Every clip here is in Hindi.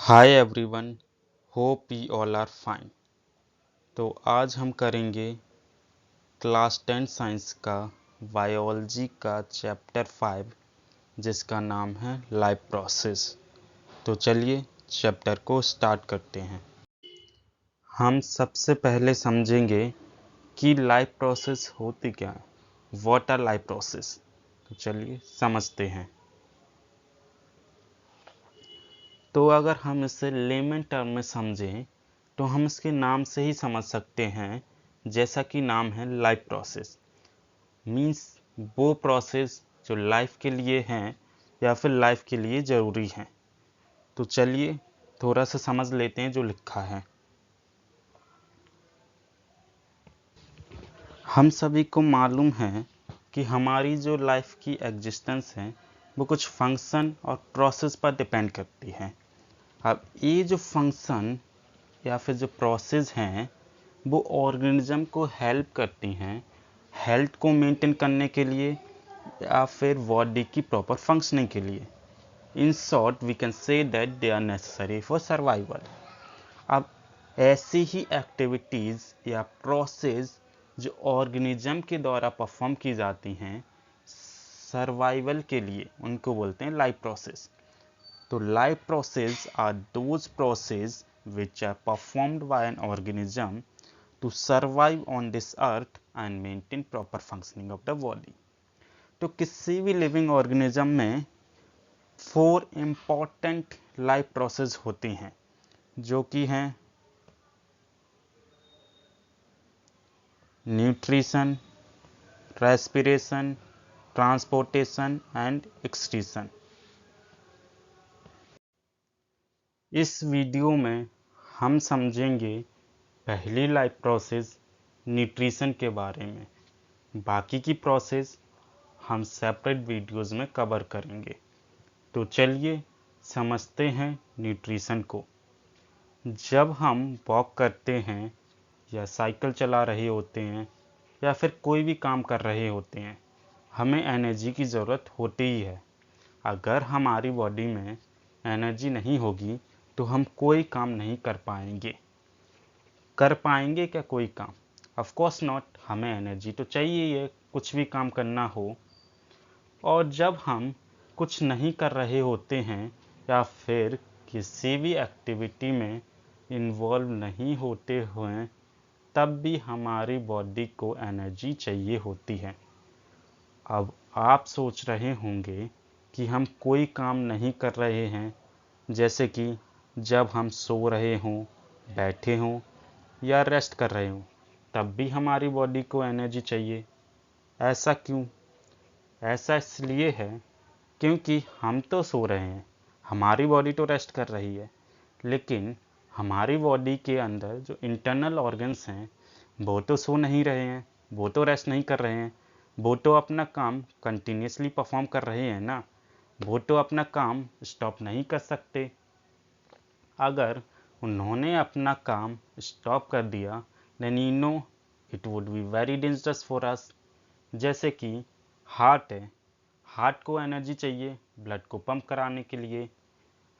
Hi everyone, hope you all are fine. तो आज हम करेंगे क्लास 10 साइंस का बायोलॉजी का चैप्टर 5 जिसका नाम है लाइफ प्रोसेस। तो चलिए चैप्टर को स्टार्ट करते हैं। हम सबसे पहले समझेंगे कि लाइफ प्रोसेस होती क्या है, व्हाट आर लाइफ प्रोसेस। तो चलिए समझते हैं। तो अगर हम इसे लेमन टर्म में समझें तो हम इसके नाम से ही समझ सकते हैं, जैसा कि नाम है लाइफ प्रोसेस। मींस वो प्रोसेस जो लाइफ के लिए हैं या फिर लाइफ के लिए ज़रूरी हैं। तो चलिए थोड़ा सा समझ लेते हैं जो लिखा है। हम सभी को मालूम है कि हमारी जो लाइफ की एग्जिस्टेंस है वो कुछ फंक्शन और प्रोसेस पर डिपेंड करती है। अब ये जो फंक्शन या फिर जो प्रोसेस हैं वो ऑर्गेनिज्म को हेल्प करती हैं हेल्थ को मेंटेन करने के लिए या फिर बॉडी की प्रॉपर फंक्शनिंग के लिए। In short we can say that they are necessary for survival. अब ऐसी ही एक्टिविटीज़ या प्रोसेस जो ऑर्गेनिज्म के द्वारा परफॉर्म की जाती हैं सर्वाइवल के लिए, उनको बोलते हैं लाइफ प्रोसेस। तो life process are those process which are performed by an organism to survive on this earth and maintain proper functioning of the body। तो किसी भी लिविंग ऑर्गेनिज्म में 4 इम्पॉर्टेंट लाइफ प्रोसेस होती हैं जो कि हैं nutrition, respiration, transportation and excretion. इस वीडियो में हम समझेंगे पहली लाइफ प्रोसेस न्यूट्रिशन के बारे में। बाकी की प्रोसेस हम सेपरेट वीडियोस में कवर करेंगे। तो चलिए समझते हैं न्यूट्रिशन को। जब हम वॉक करते हैं या साइकिल चला रहे होते हैं या फिर कोई भी काम कर रहे होते हैं, हमें एनर्जी की ज़रूरत होती ही है। अगर हमारी बॉडी में एनर्जी नहीं होगी तो हम कोई काम नहीं कर पाएंगे। कर पाएंगे क्या कोई काम? Of course not. हमें एनर्जी तो चाहिए ही है कुछ भी काम करना हो। और जब हम कुछ नहीं कर रहे होते हैं या फिर किसी भी एक्टिविटी में इन्वॉल्व नहीं होते हुए तब भी हमारी बॉडी को एनर्जी चाहिए होती है। अब आप सोच रहे होंगे कि हम कोई काम नहीं कर रहे हैं, जैसे कि जब हम सो रहे हों, बैठे हों या रेस्ट कर रहे हों, तब भी हमारी बॉडी को एनर्जी चाहिए। ऐसा क्यों? ऐसा इसलिए है क्योंकि हम तो सो रहे हैं, हमारी बॉडी तो रेस्ट कर रही है, लेकिन हमारी बॉडी के अंदर जो इंटरनल ऑर्गन्स हैं वो तो सो नहीं रहे हैं, वो तो रेस्ट नहीं कर रहे हैं, वो तो अपना काम कंटिन्यूसली परफॉर्म कर रहे हैं ना। वो तो अपना काम स्टॉप नहीं कर सकते। अगर उन्होंने अपना काम स्टॉप कर दिया then you know it would be very dangerous for us. जैसे कि हार्ट है, हार्ट को एनर्जी चाहिए ब्लड को पंप कराने के लिए।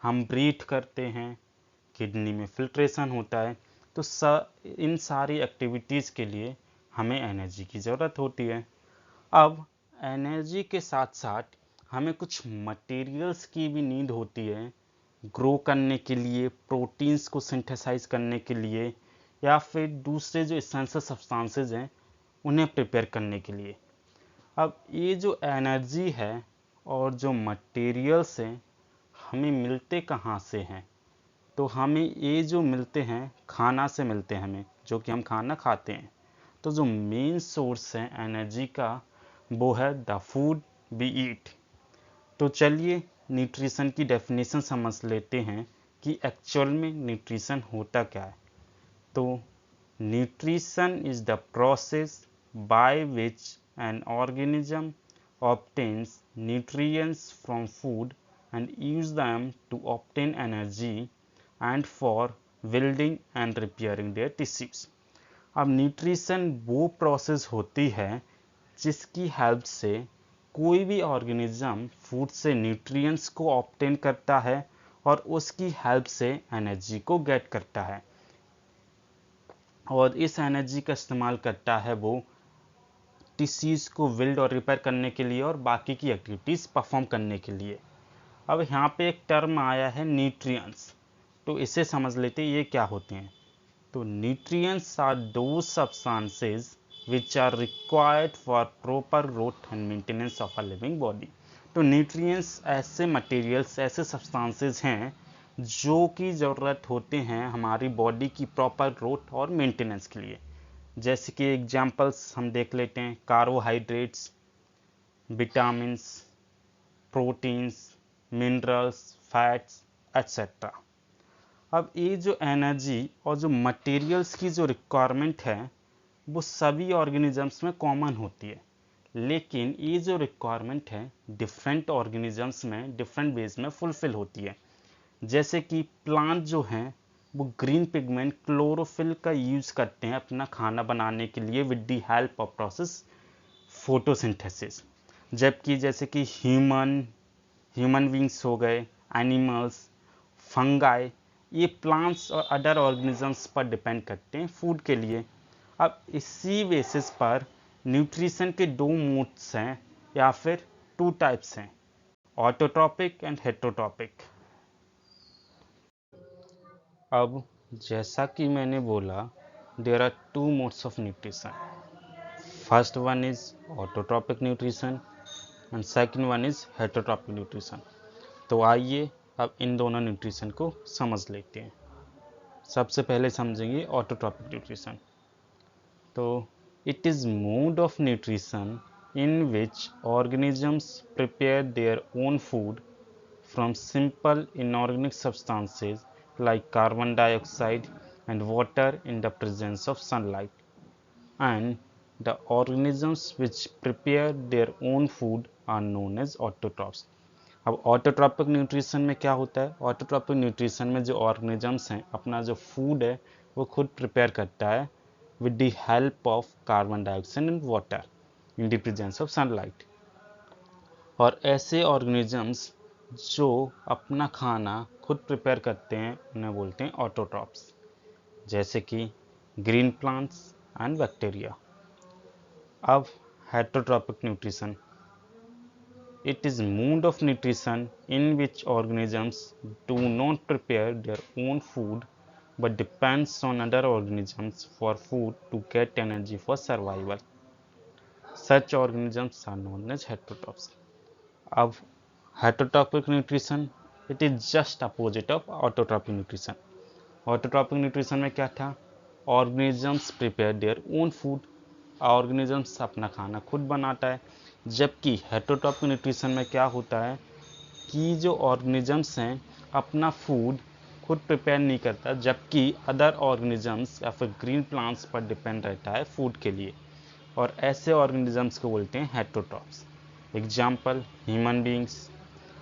हम ब्रीथ करते हैं, किडनी में फिल्ट्रेशन होता है। तो इन सारी एक्टिविटीज़ के लिए हमें एनर्जी की ज़रूरत होती है। अब एनर्जी के साथ साथ हमें कुछ मटेरियल्स की भी नीड होती है ग्रो करने के लिए, प्रोटीन्स को सिंथेसाइज करने के लिए या फिर दूसरे जो एसेंशियल सब्सटेंसेस हैं उन्हें प्रिपेयर करने के लिए। अब ये जो एनर्जी है और जो मटेरियल्स हैं हमें मिलते कहाँ से हैं? तो हमें ये जो मिलते हैं खाना से मिलते हैं, हमें जो कि हम खाना खाते हैं। तो जो मेन सोर्स है एनर्जी का वो है द फूड वी ईट। तो चलिए न्यूट्रिशन की डेफिनेशन समझ लेते हैं कि एक्चुअल में न्यूट्रिशन होता क्या है। तो nutrition is the process by which an organism obtains nutrients from food and use them to obtain energy and for building and repairing their tissues। अब न्यूट्रिशन वो प्रोसेस होती है जिसकी हेल्प से कोई भी ऑर्गेनिज्म फूड से न्यूट्रिएंट्स को ऑब्टेन करता है और उसकी हेल्प से एनर्जी को गेट करता है और इस एनर्जी का इस्तेमाल करता है वो टिश्यूज़ को बिल्ड और रिपेयर करने के लिए और बाकी की एक्टिविटीज़ परफॉर्म करने के लिए। अब यहाँ पे एक टर्म आया है न्यूट्रिएंट्स, तो इसे समझ लेते हैं ये क्या होते हैं। तो nutrients are those substances which are required for proper growth and maintenance of a living body। तो न्यूट्रिएंट्स ऐसे मटेरियल्स, ऐसे सब्सटेंसेस हैं जो कि ज़रूरत होते हैं हमारी बॉडी की प्रॉपर ग्रोथ और मेंटेनेंस के लिए। जैसे कि एग्जांपल्स हम देख लेते हैं, carbohydrates, vitamins, proteins, minerals, fats etcetera. अब ये जो एनर्जी और जो मटेरियल्स की जो रिक्वायरमेंट है वो सभी ऑर्गेनिजम्स में कॉमन होती है, लेकिन ये जो रिक्वायरमेंट है डिफरेंट ऑर्गेनिजम्स में डिफरेंट वेज में फुलफिल होती है। जैसे कि प्लांट जो हैं वो ग्रीन पिगमेंट क्लोरोफिल का यूज़ करते हैं अपना खाना बनाने के लिए with the help of process photosynthesis. जबकि जैसे कि ह्यूमन बींग्स हो गए, एनिमल्स, फंगाई, ये प्लांट्स और अदर ऑर्गेनिजम्स पर डिपेंड करते हैं फूड के लिए। अब इसी बेसिस पर न्यूट्रिशन के दो मोड्स हैं या फिर टू टाइप्स हैं, ऑटोट्रॉपिक एंड हेटरोट्रॉपिक। अब जैसा कि मैंने बोला, there are two modes of nutrition. First one is autotrophic nutrition and second one is heterotrophic nutrition. तो आइए अब इन दोनों न्यूट्रिशन को समझ लेते हैं। सबसे पहले समझेंगे ऑटोट्रॉपिक न्यूट्रिशन। तो it is mode of nutrition in which organisms prepare their own food from simple inorganic substances like carbon dioxide and water in the presence of sunlight, and the organisms which prepare their own food are known as autotrophs। अब ऑटोट्रॉपिक न्यूट्रिशन में क्या होता है? ऑटोट्रॉपिक न्यूट्रिशन में जो ऑर्गेनिजम्स हैं अपना जो फूड है वो खुद प्रिपेयर करता है with the help of carbon dioxide and water in the presence of sunlight। और ऐसे ऑर्गेनिजम्स जो अपना खाना खुद प्रिपेयर करते हैं उन्हें बोलते हैं ऑटोट्रॉप्स, जैसे कि ग्रीन प्लांट्स एंड बैक्टीरिया। अब heterotrophic nutrition, it is mode of nutrition in which organisms do not prepare their own food but depends on other organisms for food to get energy for survival। Such organisms are known as heterotrophs। अब heterotrophic nutrition, it is just opposite of autotrophic nutrition। autotrophic nutrition में क्या था? organisms prepare their own food, organisms अपना खाना खुद बनाता है। जबकि हेटरोट्रॉपिक न्यूट्रिशन में क्या होता है कि जो ऑर्गेनिजम्स हैं अपना फूड खुद प्रिपेयर नहीं करता, जबकि अदर ऑर्गेनिजम्स या फिर ग्रीन प्लांट्स पर डिपेंड रहता है फूड के लिए, और ऐसे ऑर्गेनिजम्स को बोलते हैं heterotrophs. Example human beings,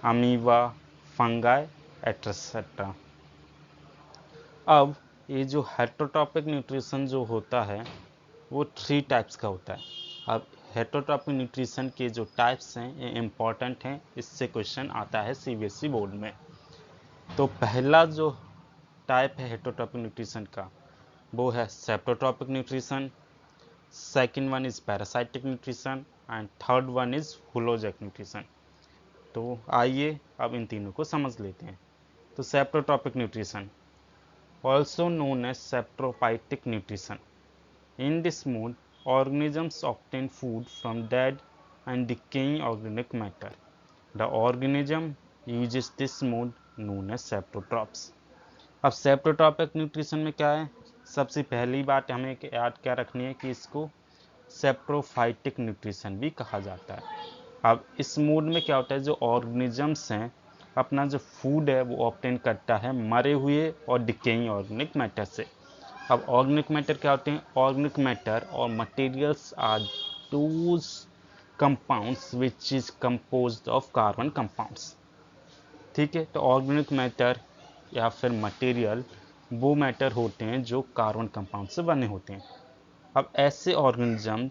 amoeba, fungi etcetera. अब ये जो हेटरोट्रॉपिक न्यूट्रिशन जो होता है वो 3 टाइप्स का होता है। अब हेटरोट्रॉपिक न्यूट्रिशन के जो टाइप्स हैं ये इम्पॉर्टेंट हैं, इससे क्वेश्चन आता है सीबीएसई बोर्ड में। तो पहला जो टाइप है हेटरोट्रॉपिक न्यूट्रिशन का वो है saprotrophic nutrition, second one is parasitic nutrition and third one is holozoic nutrition. तो आइए अब इन तीनों को समझ लेते हैं। तो saprotrophic nutrition, also known as saprophytic nutrition. In this mode, organisms obtain food from dead and decaying organic matter। The organism uses this mode known as saprotrophs। अब सेप्टोट्रॉपिक न्यूट्रिशन में क्या है? सबसे पहली बात हमें याद क्या रखनी है कि इसको सेप्रोफाइटिक न्यूट्रिशन भी कहा जाता है। अब इस मोड में क्या होता है, जो ऑर्गेनिजम्स हैं अपना जो फूड है वो ऑब्टेन करता है मरे हुए और डिकेइंग ऑर्गेनिक मैटर से। अब ऑर्गेनिक मैटर क्या होते हैं? ऑर्गेनिक मैटर और materials are those compounds which is composed of carbon compounds. ठीक है, तो ऑर्गेनिक मैटर या फिर मटेरियल वो मैटर होते हैं जो कार्बन कंपाउंड से बने होते हैं। अब ऐसे ऑर्गेनिज्म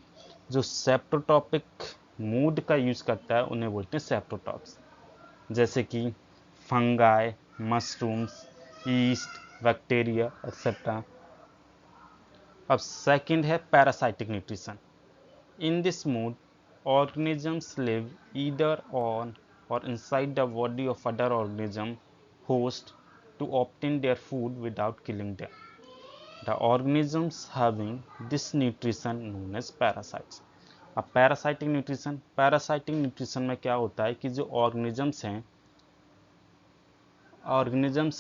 जो सेप्टोट्रॉपिक मोड का यूज़ करता है उन्हें बोलते हैं सेप्टोट्रॉप्स, जैसे कि fungi, mushrooms, yeast, bacteria etcetera. अब सेकंड है parasitic nutrition. In this mode organisms live either on or inside the body of other organism host to obtain their food without killing them. The organisms having this nutrition known as parasites. अब पैरासाइटिक न्यूट्रिशन में क्या होता है कि जो ऑर्गेनिजम्स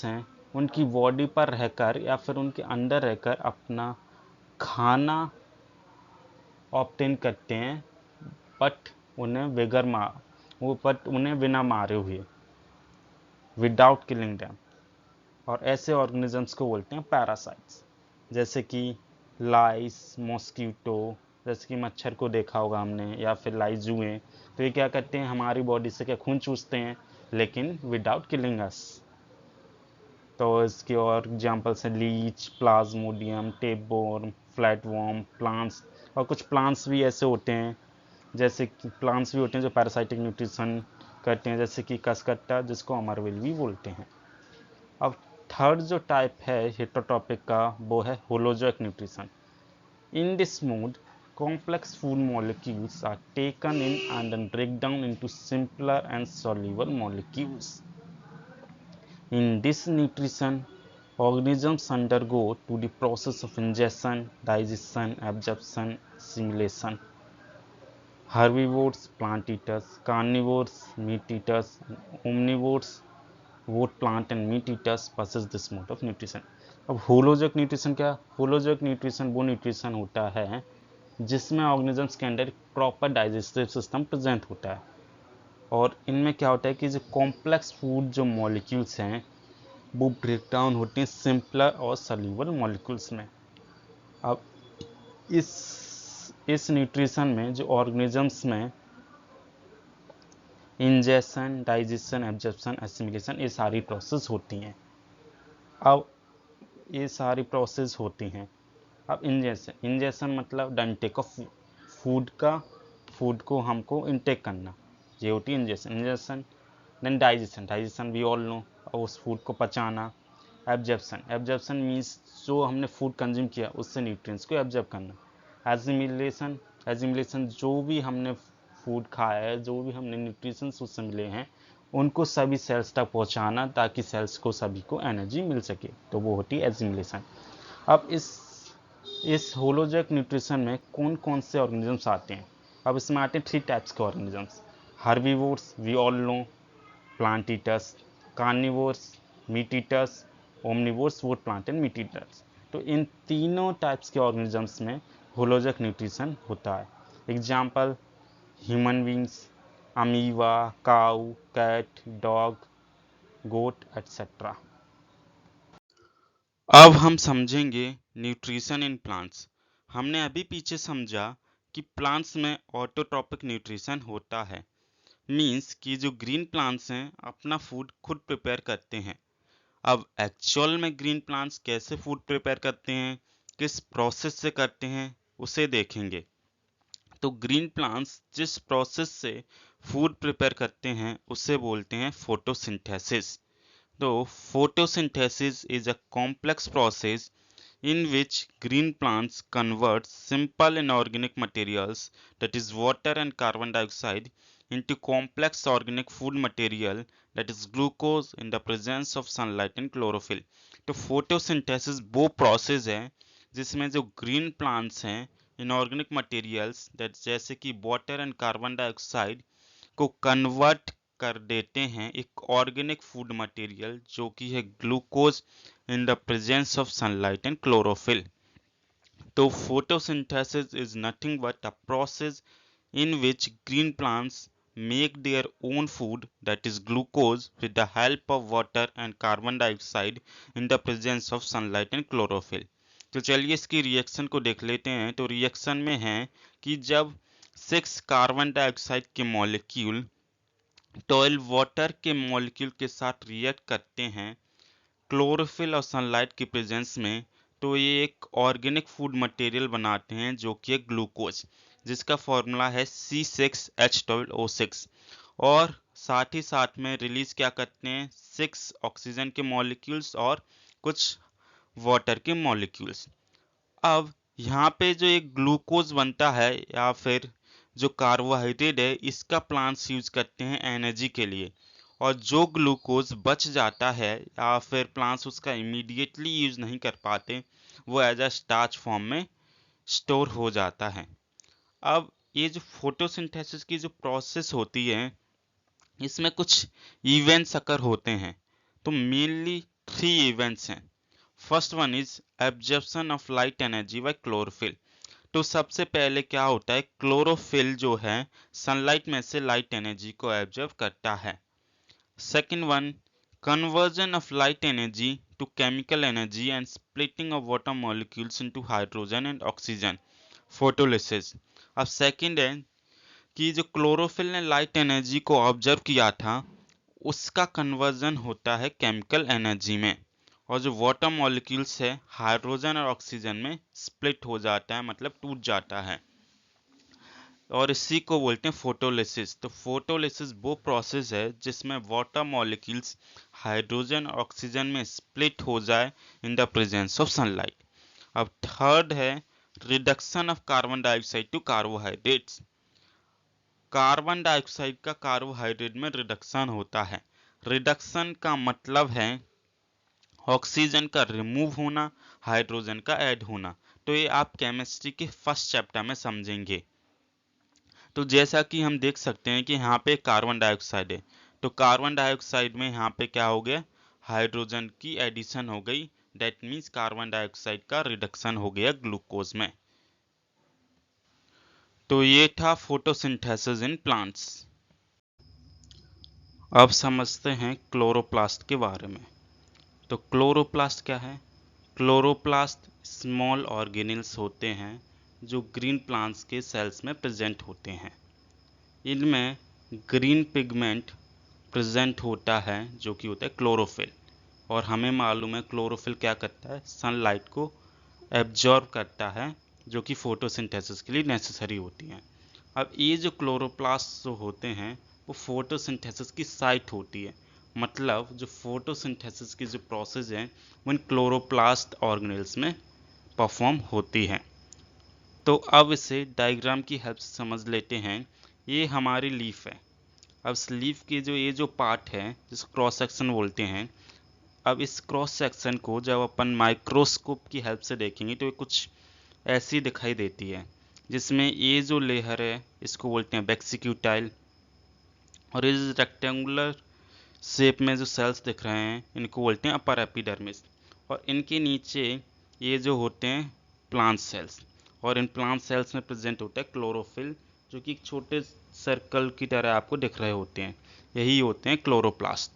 हैं उनकी बॉडी पर रहकर या फिर उनके अंदर रहकर अपना खाना ऑब्टेन करते हैं, बट उन्हें बिना मारे हुए, विदाउट किलिंग डैम। और ऐसे ऑर्गेनिजम्स को बोलते हैं पैरासाइट्स, जैसे कि लाइस, मॉस्किटो, जैसे कि मच्छर को देखा होगा हमने, या फिर लाइजुएं। तो ये क्या करते हैं, हमारी बॉडी से क्या खून चूसते हैं, लेकिन विदाउट किलिंग अस। तो इसके और एग्जाम्पल्स हैं leech, plasmodium, tapeworm, flatworm, plants. और कुछ प्लांट्स भी ऐसे होते हैं, जैसे कि प्लांट्स भी होते हैं जो पैरासाइटिक न्यूट्रिशन करते हैं, जैसे कि कसकट्टा, जिसको अमरवेल भी बोलते हैं। अब थर्ड जो टाइप है हेटेरोट्रॉपिक का, वो है holozoic nutrition. In this mode complex food molecules are taken in and then break down into simpler and soluble molecules. In this nutrition, organisms undergo to the process of ingestion, digestion, absorption, assimilation. Herbivores, plant eaters, carnivores, meat eaters, omnivores, both plant and meat eaters possess this mode of nutrition. अब होलोजोइक न्यूट्रिशन क्या? होलोजोइक न्यूट्रिशन वो न्यूट्रिशन होता है जिसमें ऑर्गेनिजम्स के अंदर प्रॉपर डाइजेस्टिव सिस्टम प्रेजेंट होता है। और इनमें क्या होता है कि जो कॉम्प्लेक्स फूड जो मॉलिक्यूल्स हैं वो ब्रेक डाउन होते हैं सिंपलर और सल्यूबल मॉलिक्यूल्स में। अब इस न्यूट्रिशन में जो ऑर्गेनिजम्स में इंजेशन, डाइजेशन, एब्जॉर्प्शन, एसिमिलेशन, ये सारी प्रोसेस होती हैं। अब ये सारी प्रोसेस होती हैं। अब इंजेशन मतलब द इनटेक ऑफ फूड को हमको इनटेक करना, ये होती है ingestion. Then digestion we all know, उस फूड को पचाना। एब्जॉर्प्शन मीन्स जो हमने फूड कंज्यूम किया उससे न्यूट्रिएंट्स को एब्जॉर्ब करना। एजिमिलेशन जो भी हमने फूड खाया है, जो भी हमने न्यूट्रिशंस उससे मिले हैं, उनको सभी सेल्स तक पहुंचाना ताकि सेल्स को सभी को एनर्जी मिल सके, तो वो होती है एजिमिलेशन। अब इस होलोजोइक न्यूट्रिशन में कौन कौन से ऑर्गेनिजम्स आते हैं? अब इसमें आते हैं 3 टाइप्स के organisms. Herbivores we all know, plant eaters, carnivores, meat eaters, omnivores, would plant and meat eaters. तो इन तीनों टाइप्स के ऑर्गेनिजम्स में होलोजोइक न्यूट्रिशन होता है। एग्जाम्पल ह्यूमन बींग्स, अमीबा, काऊ, कैट, डॉग, गोट एक्सेट्रा। अब हम समझेंगे न्यूट्रिशन इन प्लांट्स। हमने अभी पीछे समझा कि प्लांट्स में ऑटोट्रॉपिक न्यूट्रिशन होता है, मीन्स कि जो ग्रीन प्लांट्स हैं अपना फूड खुद प्रिपेयर करते हैं। अब एक्चुअल में ग्रीन प्लांट्स कैसे फूड प्रिपेयर करते हैं, किस प्रोसेस से करते हैं, उसे देखेंगे। तो ग्रीन प्लांट्स जिस प्रोसेस से फूड प्रिपेयर करते हैं उसे बोलते हैं photosynthesis. So, photosynthesis is a complex process in which green plants convert simple inorganic materials, that is water and carbon dioxide, into complex organic food material, that is glucose, in the presence of sunlight and chlorophyll. तो photosynthesis वो process है जिसमें जो green plants हैं inorganic materials, that जैसे कि water and carbon dioxide को कन्वर्ट कर देते हैं एक ऑर्गेनिक फूड मटेरियल जो कि है glucose in the presence of sunlight and chlorophyll. तो photosynthesis is nothing but a process in which green plants make their own food, that is glucose, with the help of water and carbon dioxide in the presence of sunlight and chlorophyll. तो चलिए इसकी रिएक्शन को देख लेते हैं। तो रिएक्शन में है कि जब 6 कार्बन डाइऑक्साइड के मॉलिक्यूल 12 वाटर के मॉलिक्यूल के साथ रिएक्ट करते हैं क्लोरोफिल और सनलाइट की प्रेजेंस में, तो ये एक ऑर्गेनिक फूड मटेरियल बनाते हैं जो कि है ग्लूकोज, जिसका फॉर्मूला है C6H12O6। और साथ ही साथ में रिलीज क्या करते हैं, 6 ऑक्सीजन के मॉलिक्यूल्स और कुछ वाटर के मॉलिक्यूल्स। अब यहाँ पे जो एक ग्लूकोज बनता है या फिर जो कार्बोहाइड्रेट है, इसका प्लांट्स यूज करते हैं एनर्जी के लिए, और जो ग्लूकोज बच जाता है या फिर प्लांट्स उसका इमीडिएटली यूज नहीं कर पाते, वो एज अ स्टार्च फॉर्म में स्टोर हो जाता है। अब ये जो फोटोसिंथेसिस की जो प्रोसेस होती है, इसमें कुछ इवेंट्स अकर होते हैं। तो मेनली 3 इवेंट्स हैं। First one is absorption of light energy by chlorophyll. तो सबसे पहले क्या होता है, क्लोरोफिल जो है सनलाइट में से लाइट एनर्जी को एब्जॉर्ब करता है। Second one, conversion of light energy to chemical energy and splitting of water molecules into hydrogen and oxygen, photolysis. अब सेकंड है कि जो क्लोरोफिल ने लाइट एनर्जी को ऑब्जर्व किया था, उसका कन्वर्जन होता है केमिकल एनर्जी में, और जो वाटर मॉलिक्यूल्स है हाइड्रोजन और ऑक्सीजन में स्प्लिट हो जाता है, मतलब टूट जाता है, और इसी को बोलते हैं फोटोलिसिस। तो फोटोलिसिस वो प्रोसेस है जिसमें वाटर मॉलिक्यूल्स हाइड्रोजन और ऑक्सीजन में स्प्लिट हो जाए in the presence of sunlight. अब थर्ड है reduction of carbon dioxide to carbohydrates. Carbon dioxide का कार्बोहाइड्रेट में रिडक्शन होता है। रिडक्शन का मतलब है ऑक्सीजन का रिमूव होना, हाइड्रोजन का ऐड होना। तो ये आप केमिस्ट्री के फर्स्ट चैप्टर में समझेंगे। तो जैसा कि हम देख सकते हैं कि यहाँ पे कार्बन डाइऑक्साइड है, तो कार्बन डाइऑक्साइड में यहाँ पे क्या हो गया, हाइड्रोजन की एडिशन हो गई। दैट मीन्स कार्बन डाइऑक्साइड का रिडक्शन हो गया ग्लूकोज में। तो ये था फोटोसिंथेसिस इन प्लांट्स। अब समझते हैं क्लोरोप्लास्ट के बारे में। तो क्लोरोप्लास्ट क्या है? क्लोरोप्लास्ट स्मॉल ऑर्गेनेल्स होते हैं जो ग्रीन प्लांट्स के सेल्स में प्रेजेंट होते हैं। इनमें ग्रीन पिगमेंट प्रेजेंट होता है जो कि होता है क्लोरोफिल, और हमें मालूम है क्लोरोफिल क्या करता है, सनलाइट को एब्जॉर्ब करता है, जो कि फोटोसिंथेसिस के लिए नेसेसरी होती हैं। अब ये जो क्लोरोप्लास्ट जो होते हैं वो फोटोसिंथेसिस की साइट होती है, मतलब जो फोटोसिंथेसिस की जो प्रोसेस है वो इन क्लोरोप्लास्ट ऑर्गेनेल्स में परफॉर्म होती है। तो अब इसे डायग्राम की हेल्प से समझ लेते हैं। ये हमारी लीफ है। अब इस लीफ के जो ये जो पार्ट है जिसको क्रॉस सेक्शन बोलते हैं, अब इस क्रॉस सेक्शन को जब अपन माइक्रोस्कोप की हेल्प से देखेंगे तो ये कुछ ऐसी दिखाई देती है, जिसमें ये जो लेयर है इसको बोलते हैं वेसिक्यूटाइल, और इस रेक्टेंगुलर शेप में जो सेल्स दिख रहे हैं इनको बोलते हैं अपर एपिडर्मिस, और इनके नीचे ये जो होते हैं प्लांट सेल्स, और इन प्लांट सेल्स में प्रेजेंट होता है क्लोरोफिल, जो कि एक छोटे सर्कल की तरह आपको दिख रहे होते हैं। यही होते हैं chloroplast.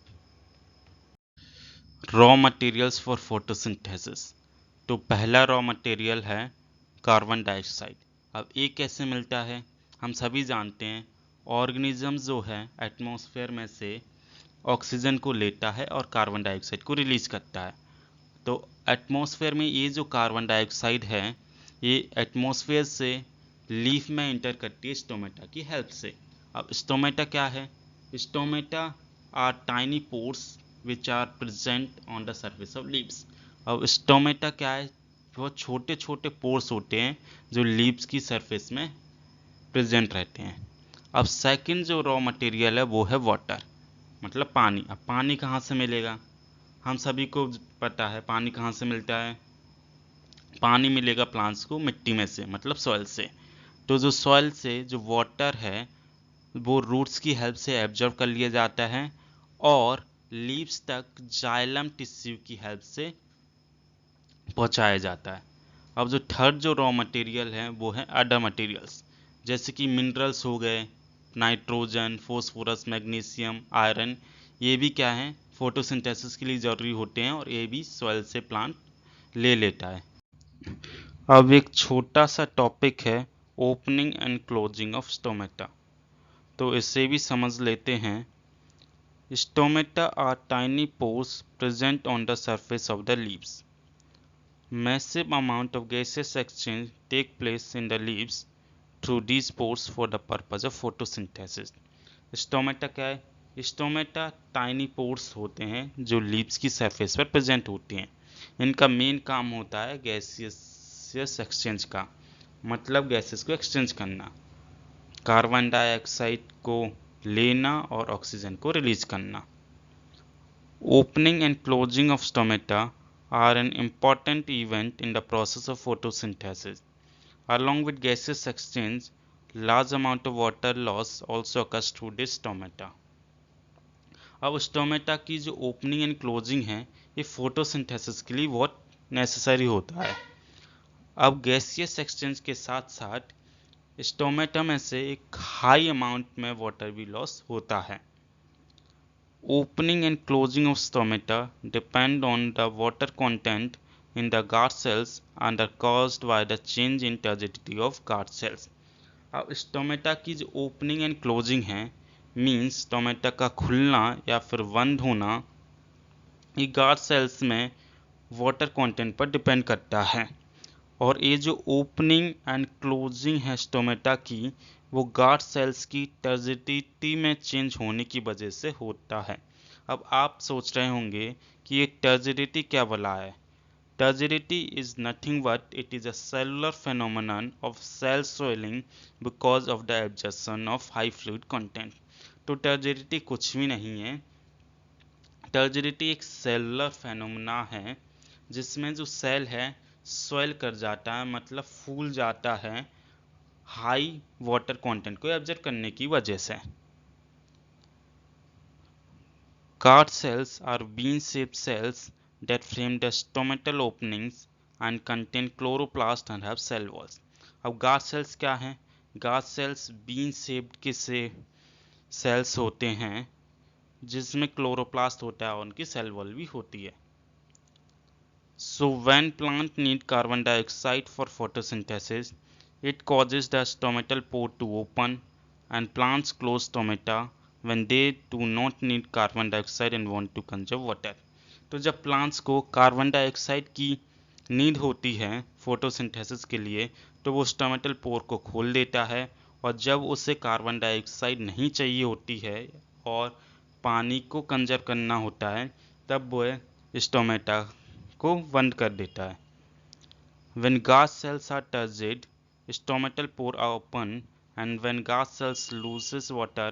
Raw materials for photosynthesis. तो पहला रॉ मटेरियल है कार्बन डाइऑक्साइड। अब ये कैसे मिलता है, हम सभी जानते हैं ऑर्गेनिज्म जो है एटमॉस्फेयर में से ऑक्सीजन को लेता है और कार्बन डाइऑक्साइड को रिलीज करता है। तो एटमॉस्फेयर में ये जो कार्बन डाइऑक्साइड है ये एटमॉस्फेयर से लीफ में इंटर करती है स्टोमेटा की हेल्प से। अब स्टोमेटा क्या है? Stomata are tiny pores which are present on the surface of leaves. अब स्टोमेटा क्या है? बहुत छोटे छोटे पोर्स होते हैं जो लीव्स की सरफेस में प्रेजेंट रहते हैं। अब सेकंड जो रॉ मटेरियल है वो है वाटर, मतलब पानी। अब पानी कहाँ से मिलेगा? हम सभी को पता है पानी कहाँ से मिलता है। पानी मिलेगा प्लांट्स को मिट्टी में से, मतलब सॉइल से। तो जो सॉइल से जो वाटर है वो रूट्स की हेल्प से एब्जॉर्ब कर लिया जाता है और लीव्स तक जाइलम टिश्यू की हेल्प से पहुंचाया जाता है। अब जो थर्ड जो रॉ मटेरियल है वो है अदर मटेरियल्स, जैसे कि मिनरल्स हो गए, नाइट्रोजन, फास्फोरस, मैग्नीशियम, आयरन। ये भी क्या है, फोटोसिंथेसिस के लिए ज़रूरी होते हैं, और ये भी सॉइल से प्लांट ले लेता है। अब एक छोटा सा टॉपिक है opening and closing of stomata, तो इसे भी समझ लेते हैं। Stomata are tiny pores present on the surface of the leaves. Massive amount of gaseous exchange take place in the leaves through these pores for the purpose of photosynthesis. Stomata क्या है? स्टोमेटा टाइनी पोर्स होते हैं जो लीव्स की सरफेस पर प्रेजेंट होते हैं। इनका मेन काम होता है गैसियस एक्सचेंज का, मतलब गैसेस को एक्सचेंज करना, कार्बन डाइऑक्साइड को लेना और ऑक्सीजन को रिलीज करना। Opening and closing of stomata are an important event in the process of photosynthesis. Along with gaseous exchange, large amount of water loss also occurs through this stomata. अब स्टोमेटा की जो ओपनिंग एंड क्लोजिंग है ये फोटोसिंथेसिस के लिए बहुत नेसेसरी होता है। अब गैसियस एक्सचेंज के साथ साथ स्टोमेटा में से एक हाई अमाउंट में वाटर भी लॉस होता है। Opening and closing of stomata depend on the water content in the guard cells and are caused by the change in turgidity of guard cells. अब स्टोमेटा की जो ओपनिंग एंड क्लोजिंग है मीन्स स्टोमेटा का खुलना या फिर बंद होना ये गार्ड सेल्स में वाटर कंटेंट पर डिपेंड करता है। और ये जो ओपनिंग एंड क्लोजिंग है स्टोमेटा की वो गार्ड सेल्स की टर्जिडिटी में चेंज होने की वजह से होता है। अब आप सोच रहे होंगे कि ये टर्जिडिटी क्या भला है? Turgidity is nothing but it is a cellular phenomenon of cell swelling because of the absorption of high fluid content। तो टर्जिडिटी कुछ भी नहीं है। टर्जिडिटी एक सेलुलर फेनोमेना है जिसमें जो सेल है स्वेल कर जाता है, मतलब फूल जाता है हाई वाटर कंटेंट को एब्जॉर्ब करने की वजह से। Guard cells are bean-shaped cells that frame the stomatal openings and contain chloroplast and have cell walls। अब गार्ड सेल्स क्या हैं? गार्ड सेल्स बीन शेप्ड के से सेल्स होते हैं जिसमें क्लोरोप्लास्ट होता है और उनकी सेल वॉल भी होती है। So when plant need carbon dioxide for photosynthesis, it causes the stomatal pore to open and plants close stomata when they do not need carbon dioxide and want to conserve water। तो जब प्लांट्स को कार्बन डाइऑक्साइड की नीड होती है फोटोसिंथेसिस के लिए तो वो स्टोमेटल पोर को खोल देता है, और जब उसे कार्बन डाइऑक्साइड नहीं चाहिए होती है और पानी को कंजर्व करना होता है तब वो स्टोमेटा को बंद कर देता है। When gas cells are turgid, stomatal pore are open, and when gas cells loses water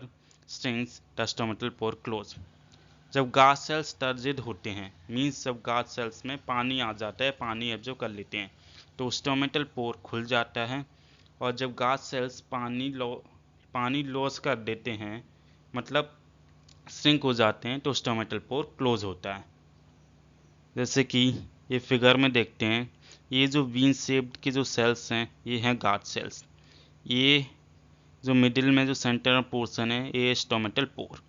strings, the stomatal pore close। जब गास सेल्स टर्जिड होते हैं मीन्स जब गास सेल्स में पानी आ जाता है, पानी एब्जॉर्ब कर लेते हैं तो स्टोमेटल पोर खुल जाता है, और जब गास सेल्स पानी लॉस कर देते हैं मतलब श्रिंक हो जाते हैं तो स्टोमेटल पोर क्लोज होता है। जैसे कि ये फिगर में देखते हैं, ये जो बीन शेप्ड के जो सेल्स हैं ये हैं गार्ड सेल्स। ये जो मिडिल में जो सेंटर पोर्शन है ये स्टोमेटल पोर,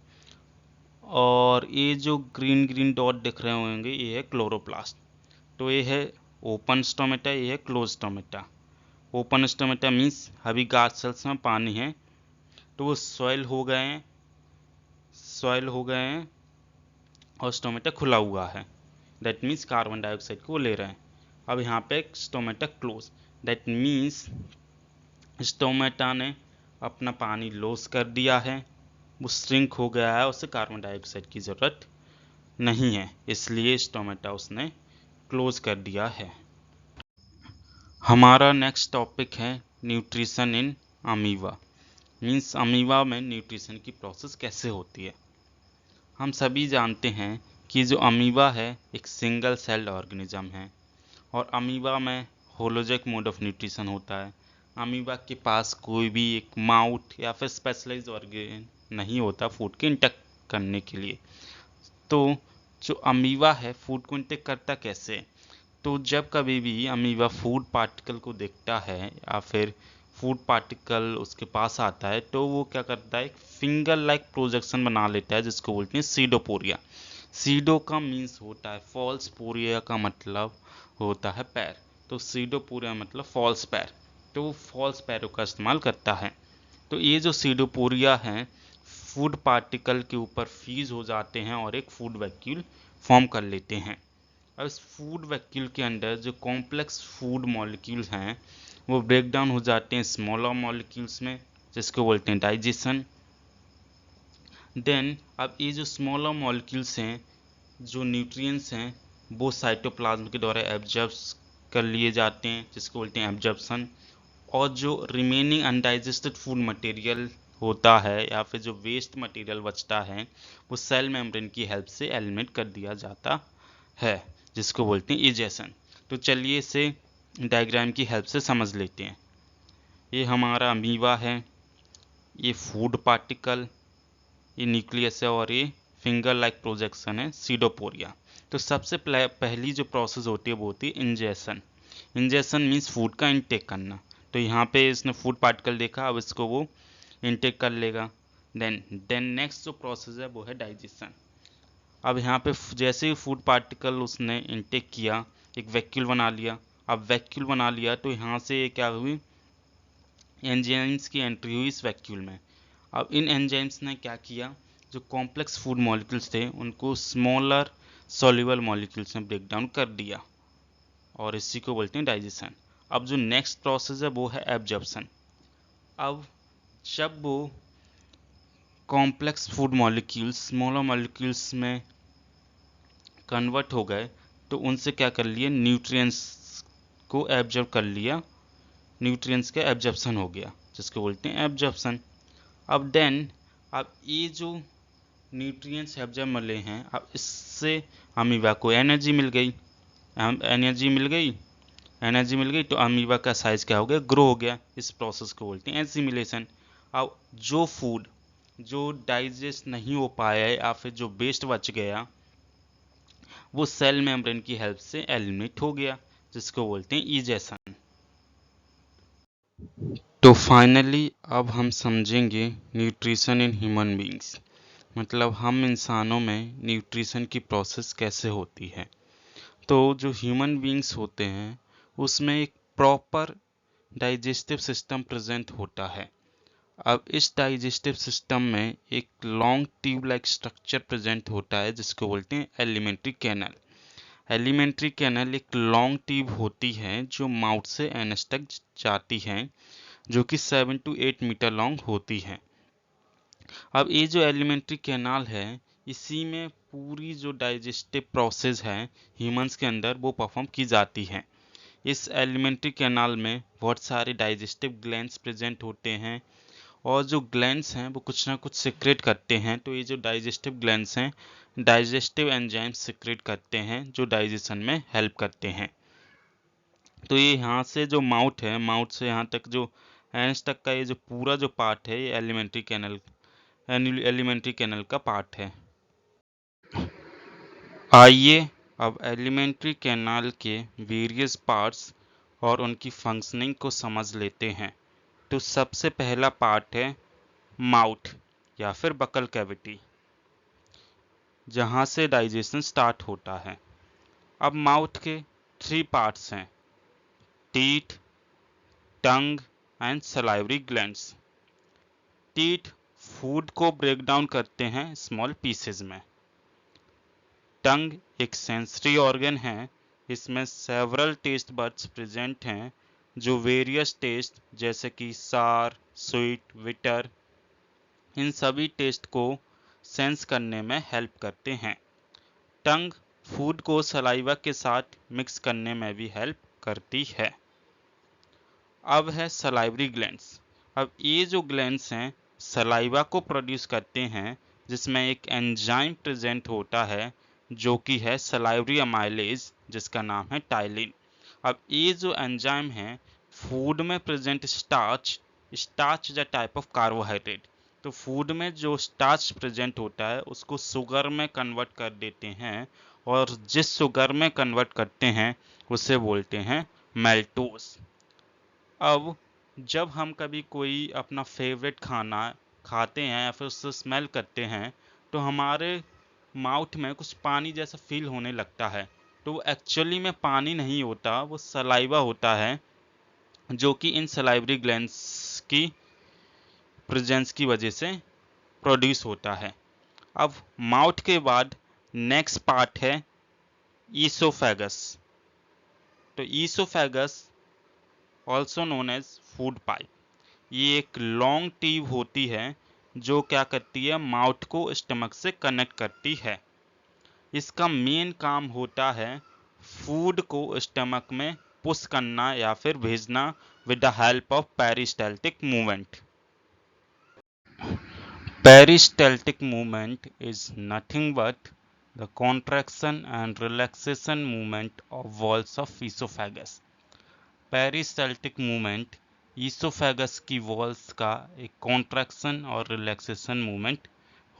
और ये जो ग्रीन ग्रीन डॉट दिख रहे होंगे ये है क्लोरोप्लास्ट। तो ये है ओपन स्टोमेटा, ये है close stomata. Open stomata means अभी गार्ड सेल्स में पानी है तो वो सॉइल हो गए हैं और स्टोमेटा खुला हुआ है, दैट मीन्स कार्बन डाइऑक्साइड को ले रहे हैं। अब यहाँ पे stomata close, that means stomata ने अपना पानी लॉस कर दिया है, वो श्रिंक हो गया है, उसे कार्बन डाइऑक्साइड की ज़रूरत नहीं है, इसलिए स्टोमेटा उसने क्लोज कर दिया है। हमारा नेक्स्ट टॉपिक है nutrition in amoeba. Means amoeba में न्यूट्रिशन की प्रोसेस कैसे होती है। हम सभी जानते हैं कि जो अमीबा है एक सिंगल सेल्ड ऑर्गेनिज्म है, और अमीबा में होलोजिक मोड ऑफ न्यूट्रिशन होता है। अमीबा के पास कोई भी एक माउथ या फिर स्पेशलाइज्ड ऑर्गन नहीं होता फूड के इंटेक करने के लिए। तो जो अमीबा है फूड को इंटेक करता कैसे? तो जब कभी भी अमीबा फूड पार्टिकल को देखता है या फिर फूड पार्टिकल उसके पास आता है तो वो क्या करता है, एक फिंगर लाइक प्रोजेक्शन बना लेता है जिसको बोलते हैं सीडोपोरिया। सीडो का मीन्स होता है फॉल्स, पोरिया का मतलब होता है पैर, तो सीडोपोरिया मतलब फॉल्स पैर, तो वो फॉल्स पैरों का इस्तेमाल करता है। तो ये जो सीडोपोरिया हैं फूड पार्टिकल के ऊपर फ्रीज हो जाते हैं और एक फूड वैक्यूल फॉर्म कर लेते हैं। अब इस फूड वैक्यूल के अंदर जो कॉम्प्लेक्स फूड मॉलिक्यूल्स हैं वो ब्रेक डाउन हो जाते हैं स्मॉलर मॉलिक्यूल्स में जिसको बोलते हैं डाइजेशन। देन अब ये जो स्मॉलर मॉलिक्यूल्स हैं, जो न्यूट्रिएंट्स हैं, वो साइटोप्लाज्म के द्वारा एब्जॉर्ब कर लिए जाते हैं, जिसको बोलते हैं एब्जॉर्प्शन। और जो रिमेनिंग अनडाइजेस्टेड फूड मटेरियल होता है या फिर जो वेस्ट मटेरियल बचता है, वो सेल मेम्ब्रेन की हेल्प से एलिमिनेट कर दिया जाता है, जिसको बोलते हैं इजेशन। तो चलिए इसे डायग्राम की हेल्प से समझ लेते हैं। ये हमारा अमीबा है, ये फूड पार्टिकल, ये न्यूक्लियस है, और ये फिंगर लाइक प्रोजेक्शन है सीडोपोरिया। तो सबसे पहली जो प्रोसेस होती है वो होती है इंजेशन। इंजेशन मीन्स फूड का इनटेक करना। तो यहाँ पे इसने फूड पार्टिकल देखा, अब इसको वो इनटेक कर लेगा। देन नेक्स्ट जो प्रोसेस है वो है डाइजेशन। अब यहाँ पे जैसे ही फूड पार्टिकल उसने इनटेक किया, एक वैक्यूल बना लिया। अब वैक्यूल बना लिया तो यहाँ से क्या हुई, एंजाइम्स की एंट्री हुई इस वैक्यूल में। अब इन एंजाइम्स ने क्या किया, जो कॉम्प्लेक्स फूड मॉलिक्यूल्स थे उनको स्मॉलर सॉल्युबल मॉलिक्यूल्स में ब्रेक डाउन कर दिया, और इसी को बोलते हैं डाइजेशन। अब जो नेक्स्ट प्रोसेस है वो है एब्जॉर्प्शन। अब जब वो complex food molecules smaller molecules में कन्वर्ट हो गए, तो उनसे क्या कर लिए, न्यूट्रिएंट्स को एब्जॉर्ब कर लिया, न्यूट्रिएंट्स का एब्जॉर्प्शन हो गया, जिसको बोलते हैं एब्जॉर्प्शन। अब ये जो न्यूट्रिएंट्स एब्जॉर्ब मिले हैं, अब इससे अमीबा को एनर्जी मिल गई। एनर्जी मिल गई तो अमीबा का साइज क्या हो गया, ग्रो हो गया। इस प्रोसेस को बोलते हैं एसिमिलेशन। अब जो फूड जो डाइजेस्ट नहीं हो पाया या फिर जो वेस्ट बच गया, वो सेल मेम्ब्रेन की हेल्प से एलिमिनेट हो गया, जिसको बोलते हैं इजेशन। तो फाइनली अब हम समझेंगे न्यूट्रिशन इन ह्यूमन बींग्स, मतलब हम इंसानों में न्यूट्रिशन की प्रोसेस कैसे होती है। तो जो ह्यूमन बींग्स होते हैं उसमें एक प्रॉपर डाइजेस्टिव सिस्टम प्रेजेंट होता है। अब इस डाइजेस्टिव सिस्टम में एक long tube like structure present होता है, जिसको बोलते हैं एलिमेंट्री कैनल। एलिमेंट्री कैनल एक लॉन्ग ट्यूब होती है जो माउथ से एनस तक जाती है, जो कि 7 to 8 मीटर लॉन्ग होती है। अब ये जो एलिमेंट्री कैनाल है, इसी में पूरी जो डाइजेस्टिव प्रोसेस है ह्यूमंस के अंदर वो परफॉर्म की जाती है। इस एलिमेंट्री कैनाल में बहुत सारे डाइजेस्टिव ग्लैंड्स प्रेजेंट होते हैं, और जो ग्लैंड्स हैं वो कुछ ना कुछ सिक्रेट करते हैं। तो ये जो डाइजेस्टिव ग्लैंड्स हैं, डाइजेस्टिव एंजाइम्स सिक्रेट करते हैं जो डाइजेशन में हेल्प करते हैं। तो ये यहाँ से जो माउथ है, माउथ से यहाँ तक जो एंस तक का ये जो पूरा जो पार्ट है, ये एलिमेंट्री कैनल का पार्ट है। आइए अब एलिमेंट्री कैनाल के वेरियस पार्ट्स और उनकी फंक्शनिंग को समझ लेते हैं। तो सबसे पहला पार्ट है माउथ या फिर बकल कैविटी, जहाँ से डाइजेशन स्टार्ट होता है। अब माउथ के 3 पार्ट्स हैं, teeth, tongue and salivary glands. Teeth food को ब्रेक डाउन करते हैं स्मॉल पीसेज में। टंग एक सेंसरी ऑर्गन है, इसमें सेवरल टेस्ट बड्स प्रेजेंट हैं जो वेरियस टेस्ट जैसे कि सार, स्वीट, बिटर, इन सभी टेस्ट को सेंस करने में हेल्प करते हैं। टंग फूड को सलाइवा के साथ मिक्स करने में भी हेल्प करती है। अब है सलाइवरी ग्लैंड्स। अब ये जो ग्लैंड्स हैं सलाइवा को प्रोड्यूस करते हैं, जिसमें एक एंजाइम प्रेजेंट होता है जो कि है सलाइवरी अमाइलेज, जिसका नाम है टाइलिन। अब ये जो एंजाइम है फूड में present starch is a type of carbohydrate. तो फूड में जो स्टार्च प्रेजेंट होता है उसको शुगर में कन्वर्ट कर देते हैं, और जिस शुगर में कन्वर्ट करते हैं उसे बोलते हैं मेल्टोस। अब जब हम कभी कोई अपना फेवरेट खाना खाते हैं या फिर उससे स्मेल करते हैं, तो हमारे माउथ में कुछ पानी जैसा फील होने लगता है। तो वो एक्चुअली में पानी नहीं होता, वो सलाइवा होता है, जो कि इन सलाइवरी ग्लैंड्स की प्रेजेंस की वजह से प्रोड्यूस होता है। अब माउथ के बाद नेक्स्ट पार्ट है ईसोफेगस। तो oesophagus also known as food pipe, ये एक लॉन्ग ट्यूब होती है जो क्या करती है, माउथ को स्टमक से कनेक्ट करती है। इसका मेन काम होता है फूड को स्टमक में पुश करना या फिर भेजना with the help of peristaltic movement. Peristaltic movement is nothing but the contraction and relaxation movement of walls of esophagus. Peristaltic movement esophagus की walls का एक contraction और relaxation movement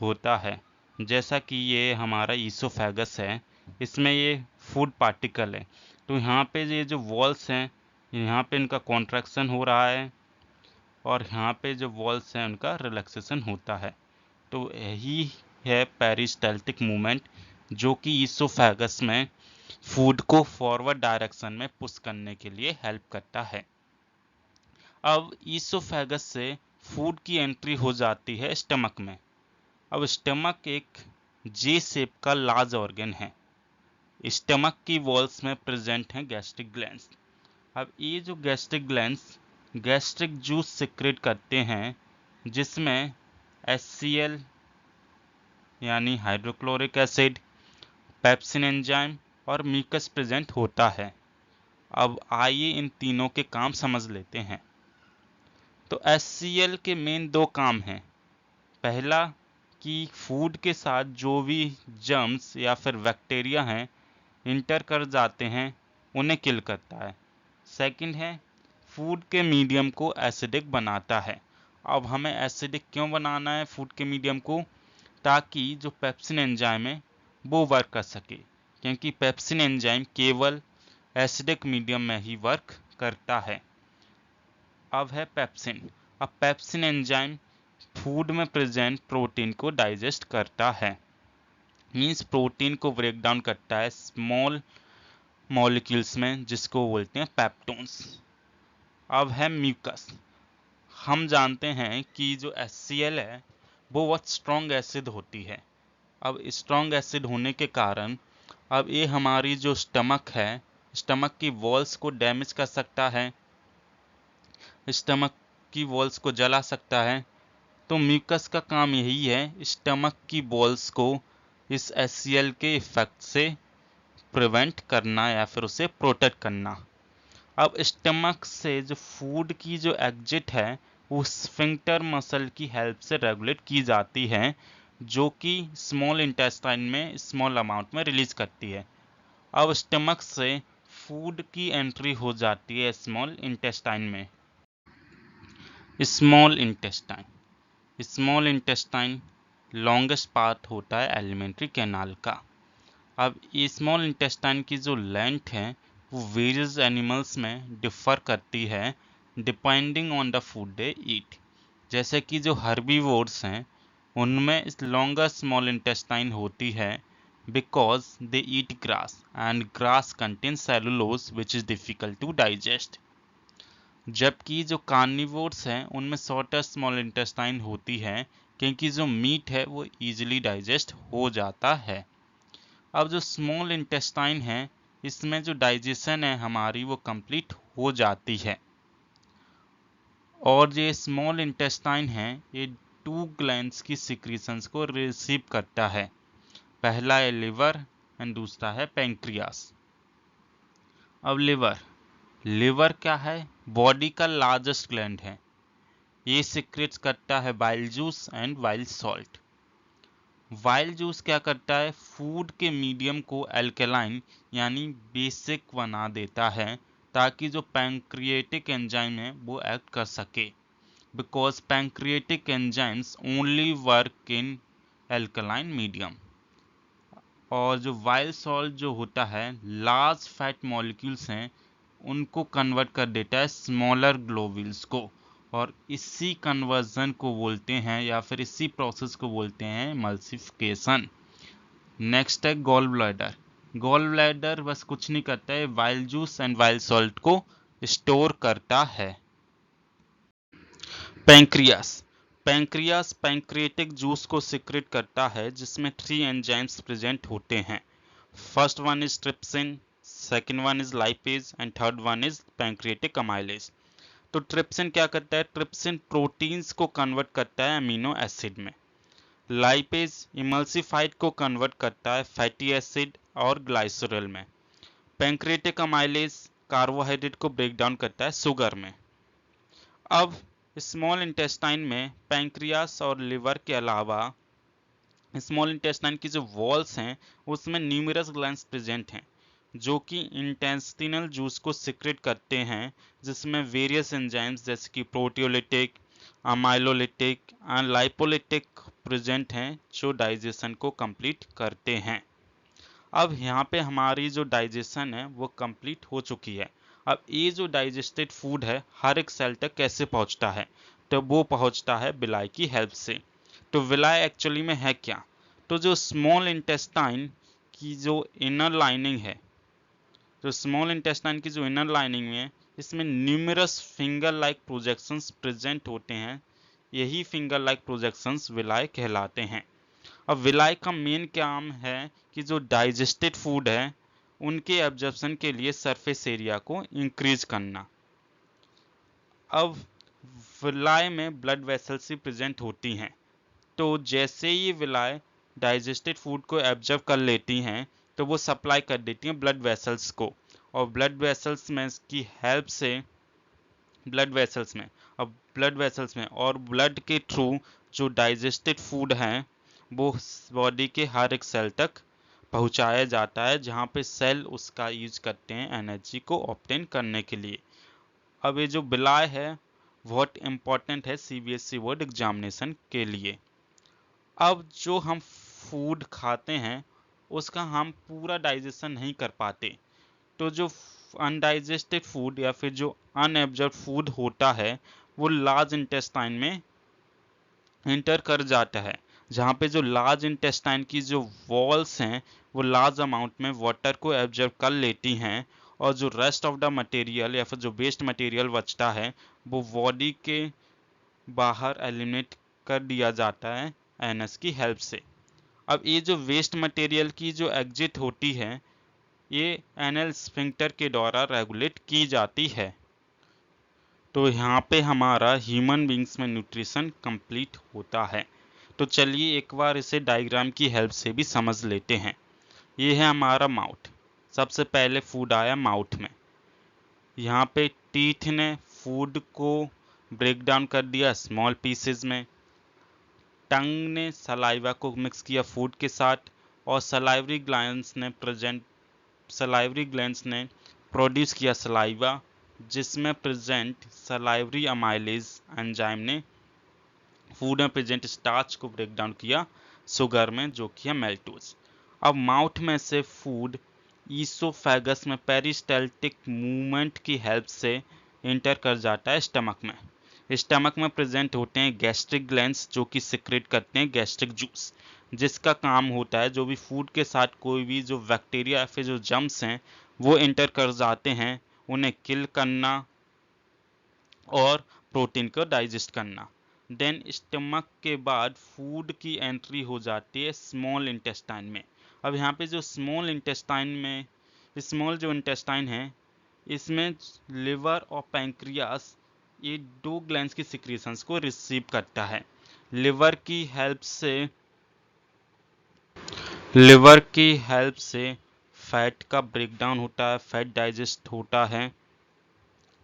होता है। जैसा कि ये हमारा esophagus है, इसमें ये फूड पार्टिकल है, तो यहाँ पे ये जो वॉल्स हैं, यहाँ पे इनका कॉन्ट्रैक्शन हो रहा है और यहाँ पे जो वॉल्स हैं उनका रिलैक्सेशन होता है। तो यही है पेरिस्टाल्टिक मूवमेंट, जो कि ईसोफेगस में फूड को फॉरवर्ड डायरेक्शन में पुश करने के लिए हेल्प करता है। अब ईसोफेगस से फूड की एंट्री हो जाती है स्टमक में। अब स्टमक एक जे शेप का लार्ज ऑर्गन है। स्टमक की वॉल्स में प्रेजेंट हैं गैस्ट्रिक ग्लैंड्स। अब ये जो gastric glands gastric juice secrete करते हैं, जिसमें HCl यानी हाइड्रोक्लोरिक एसिड, पेप्सिन एंजाइम और म्यूकस प्रेजेंट होता है। अब आइए इन तीनों के काम समझ लेते हैं। तो HCl के मेन दो काम हैं। पहला कि फूड के साथ जो भी जर्म्स या फिर बैक्टीरिया हैं इंटर कर जाते हैं उन्हें किल करता है। सेकंड है फूड के मीडियम को एसिडिक बनाता है। अब हमें एसिडिक क्यों बनाना है फूड के मीडियम को? ताकि जो पेप्सिन एंजाइम है वो वर्क कर सके, क्योंकि पेप्सिन एंजाइम केवल एसिडिक मीडियम में ही वर्क करता है। अब है पेप्सिन। अब पेप्सिन एंजाइम फूड में प्रेजेंट प्रोटीन को डाइजेस्ट करता है, मींस प्रोटीन को ब्रेक डाउन करता है स्मॉल मॉलिक्यूल्स में, जिसको बोलते हैं पेप्टोन्स। अब है म्यूकस। हम जानते हैं कि जो HCl है वो बहुत स्ट्रॉन्ग एसिड होती है। अब स्ट्रॉन्ग एसिड होने के कारण अब ये हमारी जो स्टमक है, स्टमक की वॉल्स को डैमेज कर सकता है, स्टमक की वॉल्स को जला सकता है। तो म्यूकस का काम यही है स्टमक की वॉल्स को इस HCl के इफेक्ट से प्रिवेंट करना या फिर उसे प्रोटेक्ट करना। अब स्टमक से जो फूड की जो एग्जिट है वो स्फिंक्टर मसल की हेल्प से रेगुलेट की जाती है, जो कि स्मॉल इंटेस्टाइन में स्मॉल अमाउंट में रिलीज करती है। अब स्टमक से फूड की एंट्री हो जाती है स्मॉल इंटेस्टाइन में। स्मॉल इंटेस्टाइन लॉन्गेस्ट पार्ट होता है एलिमेंट्री कैनाल का। अब ये स्मॉल इंटेस्टाइन की जो लेंथ है वो वेरियस एनिमल्स में डिफर करती है डिपेंडिंग ऑन द फूड दे ईट। जैसे कि जो हर्बीवोर्स हैं उनमें इस लॉन्गर स्मॉल इंटेस्टाइन होती है because they eat grass and grass contain cellulose which is difficult to digest. जबकि जो कार्निवोर्स हैं उनमें शॉर्टर स्मॉल इंटेस्टाइन होती है, क्योंकि जो मीट है वो इजीली डाइजेस्ट हो जाता है। अब जो स्मॉल इंटेस्टाइन है इसमें जो डाइजेशन है हमारी वो कंप्लीट हो जाती है। और ये स्मॉल इंटेस्टाइन है ये 2 ग्लैंड्स की सिक्रीशंस को रिसीव करता है। पहला है लिवर एंड दूसरा है पेंक्रियास। अब लिवर क्या है? बॉडी का लार्जेस्ट ग्लैंड है। ये सिक्रेट करता है bile juice and bile salt. While juice क्या करता है? फूड के मीडियम को अल्कलाइन यानी बेसिक बना देता है, ताकि जो पैंक्रिएटिक एंजाइम है वो एक्ट कर सके, because pancreatic enzymes only work in alkaline medium. और जो वाइल सॉल्ट जो होता है लार्ज फैट मॉलिक्यूल्स हैं उनको कन्वर्ट कर देता है स्मॉलर ग्लोब्यूल्स को, और इसी कन्वर्जन को बोलते हैं या फिर इसी प्रोसेस को बोलते हैं एमल्सिफिकेशन। नेक्स्ट है गॉल ब्लैडर। गॉल ब्लैडर बस कुछ नहीं करता है, while juice and while salt को स्टोर करता है। पैंक्रियास पैंक्रिएटिक जूस को सिक्रेट करता है, जिसमें 3 एंजाइम्स प्रेजेंट होते हैं। First one is trypsin, second one is lipase and third one is pancreatic amylase. तो ट्रिप्सिन क्या करता है, ट्रिप्सिन प्रोटीन्स को कन्वर्ट करता है अमीनो एसिड में। लाइपेज इमल्सिफाइड को कन्वर्ट करता है फैटी एसिड और ग्लाइसरॉल में। पैंक्रियाटिक अमाइलेज कार्बोहाइड्रेट को ब्रेक डाउन करता है शुगर में। अब स्मॉल इंटेस्टाइन में पैंक्रियास और लिवर के अलावा स्मॉल इंटेस्टाइन की जो वॉल्स हैं उसमें न्यूमरस ग्लैंड्स प्रेजेंट हैं जो कि इंटेस्टिनल जूस को सिक्रेट करते हैं, जिसमें वेरियस एंजाइम्स जैसे कि प्रोटियोलिटिक, अमाइलोलिटिक एंड लाइपोलिटिक प्रेजेंट हैं जो डाइजेशन को कंप्लीट करते हैं। अब यहाँ पे हमारी जो डाइजेशन है वो कंप्लीट हो चुकी है। अब ये जो डाइजेस्टेड फूड है हर एक सेल तक कैसे पहुँचता है, तो वो पहुँचता है विलाई की हेल्प से। तो विलाई एक्चुअली में है क्या, तो जो स्मॉल इंटेस्टाइन की जो इनर लाइनिंग है, तो स्मॉल इंटेस्टाइन की जो इनर लाइनिंग में इसमें numerous finger like projections present होते हैं। यही फिंगर लाइक प्रोजेक्शंस विलाई कहलाते हैं। अब विलाई का मेन काम है कि जो डाइजेस्टेड फूड है उनके एब्जॉर्प्शन के लिए सरफेस एरिया को इंक्रीज करना। अब विलाई में ब्लड वेसल्स भी प्रेजेंट होती हैं, तो जैसे ही विलाई डाइजेस्टेड फूड को एब्जॉर्ब कर लेती हैं तो वो सप्लाई कर देती हैं ब्लड वेसल्स को, और ब्लड वेसल्स में की हेल्प से ब्लड वेसल्स में और ब्लड के थ्रू जो डाइजेस्टेड फूड है वो बॉडी के हर एक सेल तक पहुंचाया जाता है, जहां पे सेल उसका यूज करते हैं एनर्जी को ऑब्टेन करने के लिए। अब ये जो विलाई है बहुत इंपॉर्टेंट है सीबीएसई बोर्ड एग्जामिनेशन के लिए। अब जो हम फूड खाते हैं उसका हम पूरा डाइजेशन नहीं कर पाते, तो जो अनडाइजेस्टेड फूड या फिर जो अनएब्जॉर्ब फूड होता है वो लार्ज इंटेस्टाइन में इंटर कर जाता है, जहाँ पे जो लार्ज इंटेस्टाइन की जो वॉल्स हैं वो लार्ज अमाउंट में वाटर को एब्जॉर्ब कर लेती हैं, और जो रेस्ट ऑफ द मटेरियल या फिर जो वेस्ट मटेरियल बचता है वो बॉडी के बाहर एलिमिनेट कर दिया जाता है एनएस की हेल्प से। अब ये जो वेस्ट मटेरियल की जो एग्जिट होती है ये एनल स्फिंक्टर के द्वारा रेगुलेट की जाती है। तो यहाँ पे हमारा ह्यूमन बींग्स में न्यूट्रिशन कंप्लीट होता है। तो चलिए एक बार इसे डायग्राम की हेल्प से भी समझ लेते हैं। ये है हमारा माउथ। सबसे पहले फूड आया माउथ में, यहाँ पे टीथ ने फूड को ब्रेक डाउन कर दिया स्मॉल पीसेज में, टंग ने सलाइवा को मिक्स किया फूड के साथ, और सलाइवरी ग्लैंड्स ने प्रोड्यूस किया सलाइवा, जिसमें प्रेजेंट सलाइवरी अमाइलेज एंजाइम ने फूड में प्रेजेंट स्टार्च को ब्रेक डाउन किया शुगर में, जो किया मेल्टोज। अब माउथ में से फूड ईसोफेगस में पेरिस्टाल्टिक मूवमेंट की हेल्प से इंटर कर जाता है स्टमक में। स्टमक में प्रेजेंट होते हैं गैस्ट्रिक ग्लैंड्स जो कि सिक्रेट करते हैं गैस्ट्रिक जूस, जिसका काम होता है जो भी फूड के साथ कोई भी जो बैक्टीरिया या फिर जो जर्म्स हैं वो इंटर कर जाते हैं उन्हें किल करना और प्रोटीन को डाइजेस्ट करना। देन स्टमक के बाद फूड की एंट्री हो जाती है स्मॉल इंटेस्टाइन में। अब यहाँ पे जो स्मॉल जो इंटेस्टाइन है इसमें लिवर और पैंक्रियास ये दो ग्लैंड्स की सिक्रीशंस को रिसीव करता है। लिवर की हेल्प से फैट का ब्रेकडाउन होता है, फैट डाइजेस्ट होता है।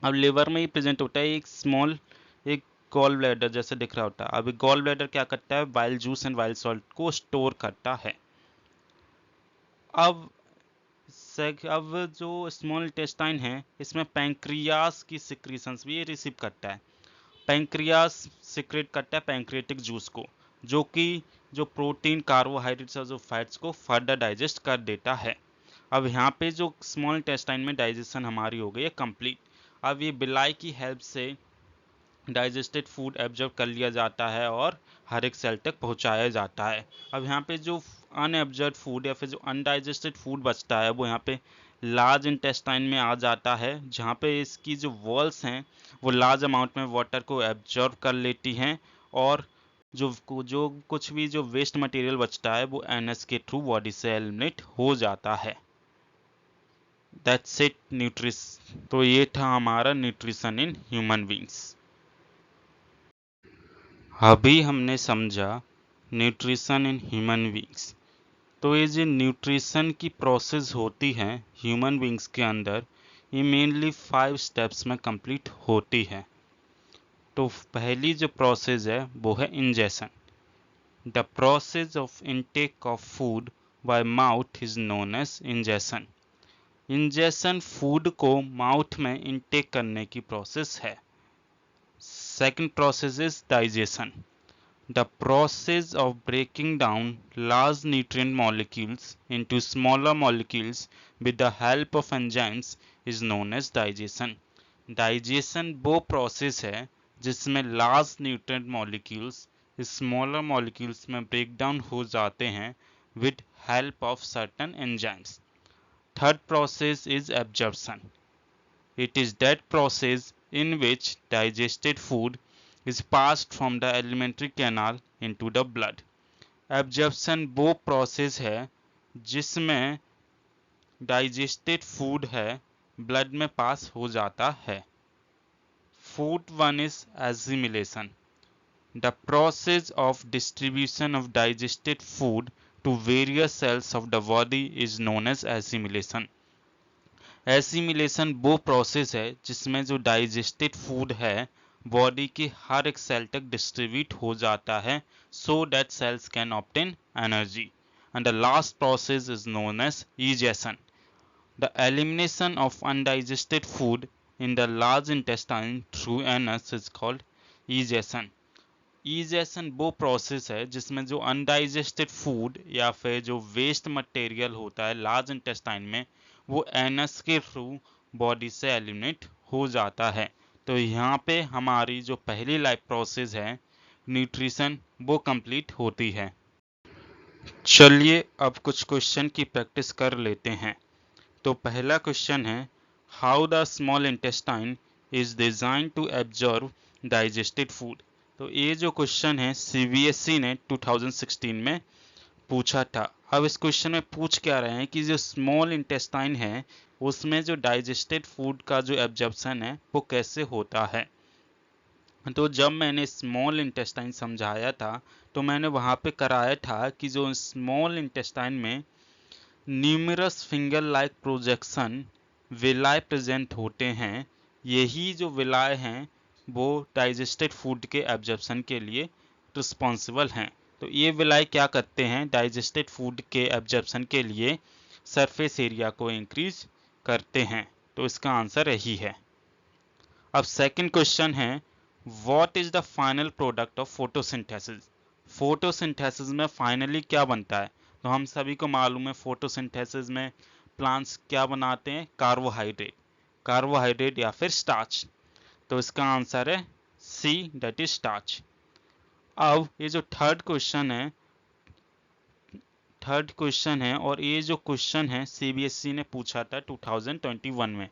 अब लिवर में ही प्रेजेंट होता है एक गॉल ब्लैडर जैसे दिख रहा होता है। अब गॉल ब्लैडर क्या करता है, bile juice and bile salt को स्टोर करता है। अब जो स्मॉल इंटेस्टाइन है इसमें पैंक्रियास की सिक्रीशंस भी रिसीव करता है। पैंक्रियास सिक्रेट करता है पैंक्रियाटिक जूस को, जो कि जो प्रोटीन, कार्बोहाइड्रेट्स और जो फैट्स को फर्दर डाइजेस्ट कर देता है। अब यहाँ पे जो स्मॉल इंटेस्टाइन में डाइजेशन हमारी हो गई है कंप्लीट। अब ये बिलाई की हेल्प से डाइजेस्टेड फूड एब्जॉर्ब कर लिया जाता है और हर एक सेल तक पहुंचाया जाता है। अब यहाँ पे जो अनएब्जॉर्ब फूड या फिर जो अनडाइजेस्टेड फूड बचता है वो यहाँ पे लार्ज इंटेस्टाइन में आ जाता है, जहाँ पे इसकी जो वॉल्स हैं वो लार्ज अमाउंट में वाटर को एब्जॉर्ब कर लेती हैं, और जो कुछ भी जो वेस्ट मटेरियल बचता है वो एनएस के थ्रू बॉडी से एलिमिनेट हो जाता है। That's it nutrition. तो ये था हमारा न्यूट्रिशन इन ह्यूमन बींग्स। अभी हमने समझा न्यूट्रिशन इन ह्यूमन बींग्स। तो ये जो न्यूट्रिशन की प्रोसेस होती है ह्यूमन बींग्स के अंदर, ये मेनली 5 स्टेप्स में कंप्लीट होती है। तो पहली जो प्रोसेस है वो है ingestion. The process of intake of food by mouth is known as ingestion. Ingestion food को माउथ में इनटेक करने की प्रोसेस है। Second process is digestion. The process of breaking down large nutrient molecules into smaller molecules with the help of enzymes is known as digestion. Digestion वो process है जिसमें large nutrient molecules smaller molecules में break down हो जाते हैं with help of certain enzymes. Third process is absorption. It is that process in which digested food is passed from the alimentary canal into the blood. Absorption वो प्रोसेस है जिसमें डाइजेस्टेड फूड है ब्लड में पास हो जाता है। Fourth one is assimilation. The process of distribution of digested food to various cells of the body is known as assimilation. Assimilation वो प्रोसेस है जिसमें जो डाइजेस्टेड फूड है बॉडी के हर एक सेल तक डिस्ट्रीब्यूट हो जाता है so that cells can obtain energy. And the last process is known as egestion. The elimination of undigested food in the large intestine through anus is called egestion. Egestion वो प्रोसेस है जिसमें जो अनडाइजेस्टेड फूड या फिर जो वेस्ट मटेरियल होता है लार्ज इंटेस्टाइन में वो एनस के थ्रू बॉडी से एलिमिनेट हो जाता है। तो यहाँ पे हमारी जो पहली लाइफ प्रोसेस है न्यूट्रिशन वो कंप्लीट होती है। चलिए अब कुछ क्वेश्चन की प्रैक्टिस कर लेते हैं। तो पहला क्वेश्चन है how the small intestine is design to absorb digested food. तो ये जो क्वेश्चन है सीबीएसई ने 2016 में पूछा था। अब इस क्वेश्चन में पूछ क्या रहे हैं कि जो स्मॉल इंटेस्टाइन है उसमें जो डाइजेस्टेड फूड का जो एब्जॉर्प्शन है वो कैसे होता है। तो जब मैंने स्मॉल इंटेस्टाइन समझाया था तो मैंने वहाँ पे कराया था कि जो स्मॉल इंटेस्टाइन में numerous finger like projection विलाय present होते हैं। यही जो विलाय हैं वो डाइजेस्टेड फूड के एब्जॉर्प्शन के लिए रिस्पॉन्सिबल हैं। तो ये विलाय क्या करते हैं डाइजेस्टेड फूड के एब्जॉर्प्शन के लिए सरफेस एरिया को इंक्रीज करते हैं। तो इसका आंसर यही है। अब सेकंड क्वेश्चन है what is the final product of photosynthesis. Photosynthesis में फाइनली क्या बनता है। तो हम सभी को मालूम है फोटोसिंथेसिस में प्लांट्स क्या बनाते हैं कार्बोहाइड्रेट या फिर स्टार्च। तो इसका आंसर है सी दैट इज स्टार्च। अब ये जो थर्ड क्वेश्चन है और ये जो क्वेश्चन है सीबीएसई ने पूछा था 2021 में।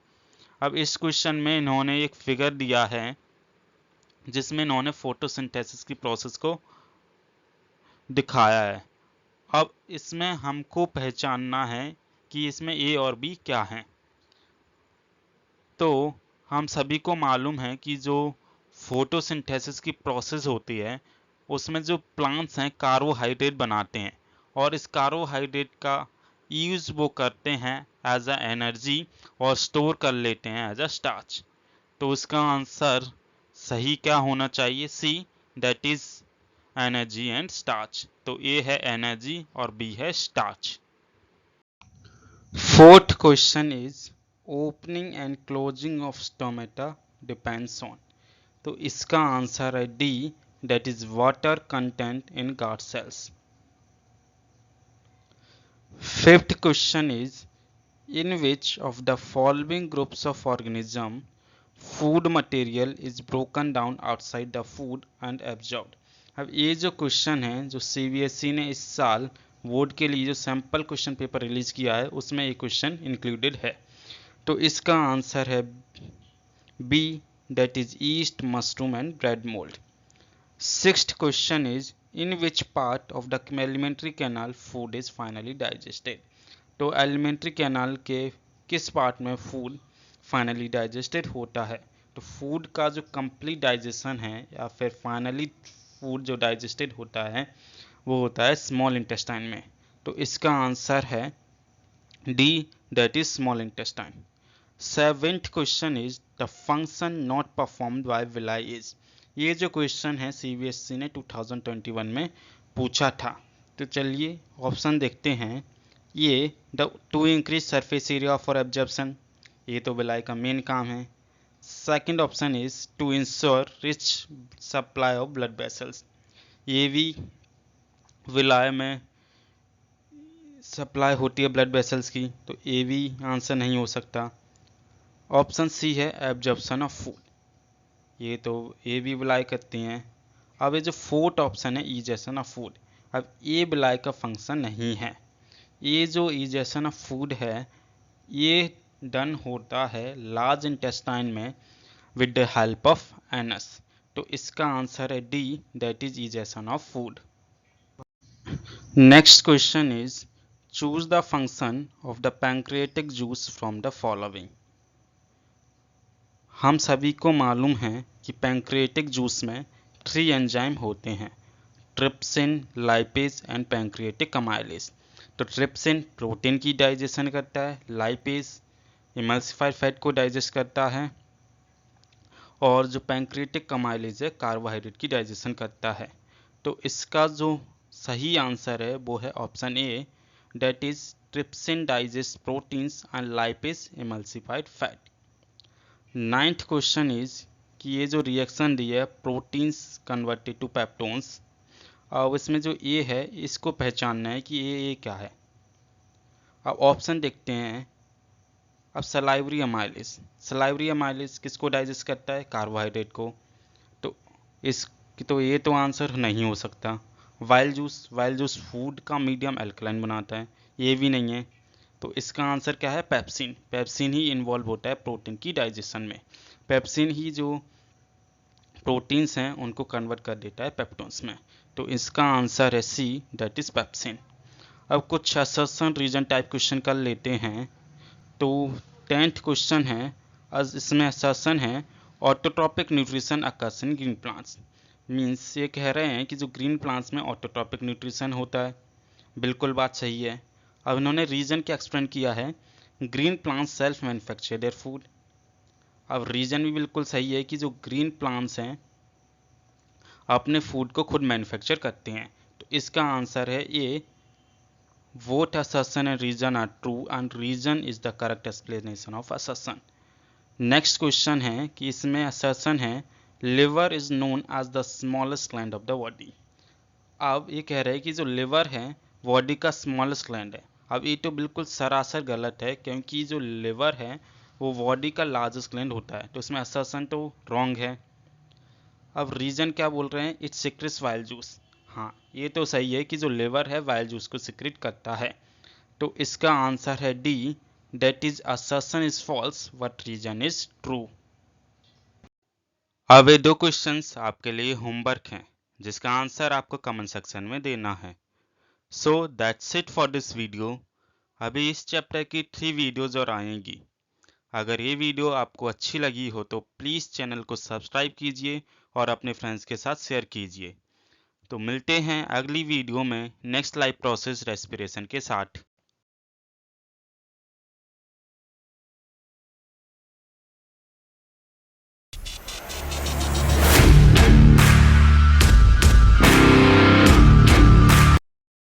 अब इस क्वेश्चन में इन्होंने एक फिगर दिया है जिसमें इन्होंने फोटोसिंथेसिस की प्रोसेस को दिखाया है। अब इसमें हमको पहचानना है कि इसमें ए और बी क्या हैं। तो हम सभी को मालूम है कि जो फोटोसिंथेसिस की प्रोसेस होती है उसमें जो प्लांट्स हैं कार्बोहाइड्रेट बनाते हैं और इस कार्बोहाइड्रेट का यूज वो करते हैं एज अ एनर्जी और स्टोर कर लेते हैं एज अ स्टार्च। तो इसका आंसर सही क्या होना चाहिए see that is energy and starch. तो ए है एनर्जी और बी है starch. Fourth question is opening and closing of stomata depends on. तो इसका आंसर है D that is water content in guard cells. Fifth question is in which of the following groups of organism food material is broken down outside the food and absorbed। अब ये जो क्वेश्चन है जो सीबीएसई ने इस साल बोर्ड के लिए जो सैम्पल क्वेश्चन पेपर रिलीज किया है उसमें ये क्वेश्चन इंक्लूडेड है। तो इसका आंसर है B that is yeast mushroom and bread mould. Sixth question is in which part of the alimentary canal food is finally digested। तो एलिमेंट्री कैनाल के किस पार्ट में फूड फाइनली डाइजेस्टेड होता है। तो फूड का जो कंप्लीट डाइजेशन है या फिर फाइनली फूड जो डाइजेस्टेड होता है वो होता है स्मॉल इंटेस्टाइन में। तो इसका आंसर है D, that is small intestine. Seventh question is the function not performed by villi is. ये जो क्वेश्चन है सीबीएसई ने 2021 में पूछा था। तो चलिए ऑप्शन देखते हैं। ये to increase surface area for absorption, ये तो विलाई का मेन काम है। Second option is to ensure rich supply of blood vessels, ये भी विलाय में सप्लाई होती है ब्लड वेसल्स की, तो ये भी आंसर नहीं हो सकता। ऑप्शन सी है एब्जॉर्प्शन ऑफ फूड, ये तो ये भी विलाय करती हैं। अब ये जो फोर्थ ऑप्शन है इजेशन ऑफ फूड, अब ये विलाय का फंक्शन नहीं है। ये जो इजेशन ऑफ फूड है ये डन होता है लार्ज इंटेस्टाइन में with the help of anus. तो इसका आंसर है D, that is egestion of food. Next question is choose the function of the pancreatic juice from the following. हम सभी को मालूम है कि पैंक्रियाटिक जूस में 3 एंजाइम होते हैं, trypsin, lipase and pancreatic amylase. तो ट्रिप्सिन प्रोटीन की डाइजेशन करता है, लाइपेज इमल्सिफाइड फैट को डाइजेस्ट करता है, और जो पैंक्रियाटिक अमाइलेज है कार्बोहाइड्रेट की डाइजेशन करता है। तो इसका जो सही आंसर है वो है option A, that is trypsin digest proteins and lipase emulsified fat. Ninth question is कि ये जो रिएक्शन दी है प्रोटीन्स कन्वर्टेड टू पेप्टोन्स, अब इसमें जो ए है इसको पहचानना है कि ये क्या है। अब ऑप्शन देखते हैं। अब सलाइवरी अमाइलेज, सलाइवरी अमाइलेज किसको डाइजेस्ट करता है, कार्बोहाइड्रेट को। तो ये तो आंसर नहीं हो सकता। Wild juice, wild juice food का मीडियम एल्कलाइन बनाता है, ये भी नहीं है। तो इसका आंसर क्या है, पेप्सिन। पेप्सिन ही इन्वॉल्व होता है प्रोटीन की डाइजेशन में। पेप्सिन ही जो प्रोटीन्स हैं उनको कन्वर्ट कर देता है पेप्टोन्स में। तो इसका आंसर है सी, दैट इज पेप्सिन। अब कुछ असर्शन रीजन टाइप क्वेश्चन कर लेते हैं। तो 10th क्वेश्चन है, इसमें असर्शन है autotrophic nutrition occurs in green plants. Means ये कह रहे हैं कि जो ग्रीन प्लांट्स में ऑटोट्रॉपिक न्यूट्रिशन होता है, बिल्कुल बात सही है। अब इन्होंने रीजन क्या एक्सप्लेन किया है, green plants self manufacture their food. अब रीजन भी बिल्कुल सही है कि जो ग्रीन प्लांट्स हैं अपने फूड को खुद मैन्युफैक्चर करते हैं। तो इसका आंसर है ए, both assertion and reason are true and reason is the correct explanation of assertion। Next question है कि इसमें assertion है liver is known as the smallest gland of the body. अब ये कह रहे हैं कि जो लिवर है बॉडी का स्मॉलेस्ट ग्लैंड है। अब ये तो बिल्कुल सरासर गलत है, क्योंकि जो लिवर है वो बॉडी का लार्जेस्ट ग्लैंड होता है। तो इसमें assertion तो रॉन्ग है। अब रीजन क्या बोल रहे हैं, इट सिक्रेट्स वाइल्ड जूस। हाँ, ये तो सही है कि जो लिवर है वाइल्ड जूस को सिक्रेट करता है। तो इसका आंसर है D, that is assertion is false but reason is true. अब ये 2 क्वेश्चंस आपके लिए होमवर्क हैं जिसका आंसर आपको कमेंट सेक्शन में देना है। So that's it for this video. अभी इस चैप्टर की 3 वीडियोज और आएंगी। अगर ये वीडियो आपको अच्छी लगी हो तो प्लीज़ चैनल को सब्सक्राइब कीजिए और अपने फ्रेंड्स के साथ शेयर कीजिए। तो मिलते हैं अगली वीडियो में नेक्स्ट लाइफ प्रोसेस रेस्पिरेशन के साथ।